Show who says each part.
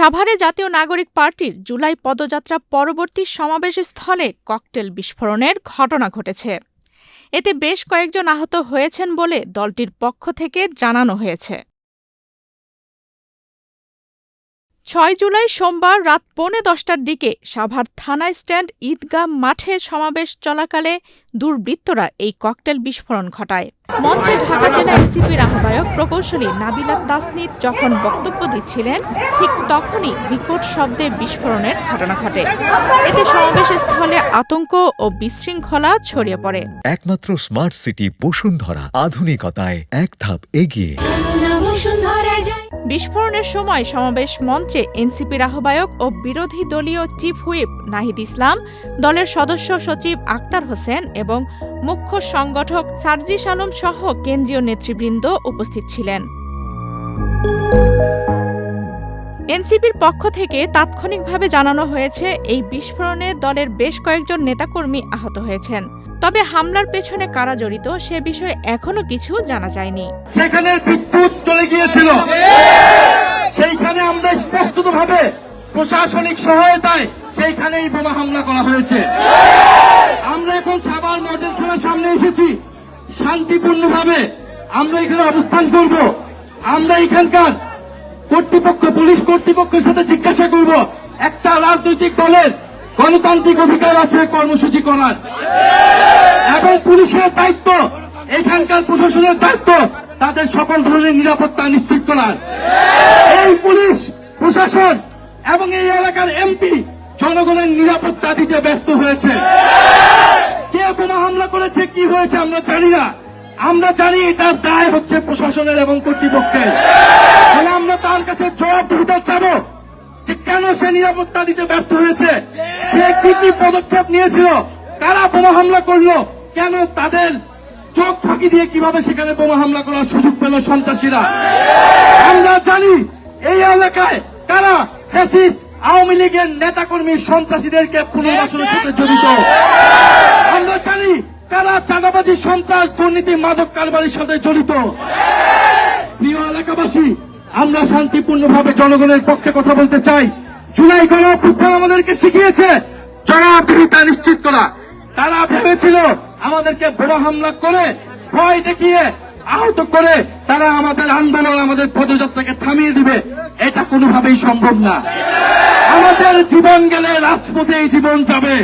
Speaker 1: সাভারে জাতীয় নাগরিক পার্টির জুলাই পদযাত্রা পরবর্তী সমাবেশ স্থলে ককটেল বিস্ফোরণের ঘটনা ঘটেছে। এতে বেশ কয়েকজন আহত হয়েছেন বলে দলটির পক্ষ থেকে জানানো হয়েছে। ৬ জুলাই সোমবার রাত ১:১০টার দিকে সাভার থানা স্ট্যান্ড ঈদগাহ মাঠে সমাবেশ চলাকালে দুর্বৃত্তরা এই ককটেল বিস্ফোরণ ঘটায়। মঞ্চে ঢাকা জেলা এনসিপির আহ্বায়ক প্রকৌশলী নাবিলা তাসনিদ যখন বক্তব্য দিচ্ছিলেন, ঠিক তখনই বিকট শব্দে বিস্ফোরণের ঘটনা ঘটে। এতে সমাবেশ স্থলে আতঙ্ক ও বিশৃঙ্খলা ছড়িয়ে পড়ে।
Speaker 2: একমাত্র স্মার্ট সিটি বসুন্ধরা, আধুনিকতায় এক ধাপ এগিয়ে।
Speaker 1: বিস্ফোরণের সময় সমাবেশ মঞ্চে এনসিপির আহ্বায়ক ও বিরোধী দলীয় চিফ হুইপ নাহিদ ইসলাম, দলের সদস্য সচিব আক্তার হোসেন এবং মুখ্য সংগঠক সার্জিস আলম সহ কেন্দ্রীয় নেতৃবৃন্দ উপস্থিত ছিলেন। এনসিপির পক্ষ থেকে তাৎক্ষণিকভাবে জানানো হয়েছে, এই বিস্ফোরণে দলের বেশ কয়েকজন নেতাকর্মী আহত হয়েছেন। তবে হামলার পেছনে কারা জড়িত সে বিষয়ে এখনো কিছু জানা যায়নি।
Speaker 3: সেখানে বিদ্যুৎ চলে গিয়েছিল, সেইখানে আমরা স্পষ্টভাবে প্রশাসনিক সহায়তায় সেইখানেই বোমা হামলা করা হয়েছে। আমরা এখন সাভার মডেল থানার সামনে এসেছি, শান্তিপূর্ণভাবে আমরা এখানে অবস্থান করব। আমরা এখানকার কর্তৃপক্ষ, পুলিশ কর্তৃপক্ষের সাথে জিজ্ঞাসা করব, একটা রাজনৈতিক দলের গণতান্ত্রিক অধিকার আছে কর্মসূচি করার, এবং পুলিশের দায়িত্ব, এখানকার প্রশাসনের দায়িত্ব তাদের সকল ধরনের নিরাপত্তা নিশ্চিত করার। এই পুলিশ প্রশাসন এবং এই এলাকার এমপি জনগণের নিরাপত্তা দিতে ব্যর্থ হয়েছে। কে বোমা হামলা করেছে, কি হয়েছে আমরা জানি না। আমরা জানি এটার দায় হচ্ছে প্রশাসনের এবং কর্তৃপক্ষের। তাহলে আমরা তার কাছে জবাবদিহিতা চাবো যে কেন সে নিরাপত্তা দিতে ব্যর্থ হয়েছে, সে কি কি পদক্ষেপ নিয়েছিল, কারা বোমা হামলা করলো, কেন তাদের চোখ ফাঁকি দিয়ে কিভাবে সেখানে বোমা হামলা করার সুযোগ পেল সন্ত্রাসীরা। আমরা জানি এই এলাকায় কারা ফ্যাসিস্ট আওয়ামী লীগের নেতাকর্মী সন্ত্রাসীদেরকে পুনর্বাসনের সাথে জড়িত। আমরা জানি কারা চাঁদাবাজি, সন্ত্রাস, দুর্নীতি, মাদক কারবারির সাথে জড়িত। প্রিয় এলাকাবাসী, আমরা শান্তিপূর্ণভাবে জনগণের পক্ষে কথা বলতে চাই। জুলাই গণঅভ্যুত্থান আমাদেরকে শিখিয়েছে জবাবদিহিতা নিশ্চিত করা। তারা ভেবেছিল আমাদেরকে বোমা হামলা করে, ভয় দেখিয়ে, আহত করে তারা আমাদের আন্দোলন, আমাদের পদযাত্রাকে থামিয়ে দিবে। এটা কোনোভাবেই সম্ভব না। আমাদের জীবন গেলে রাজপথে এই জীবন যাবে।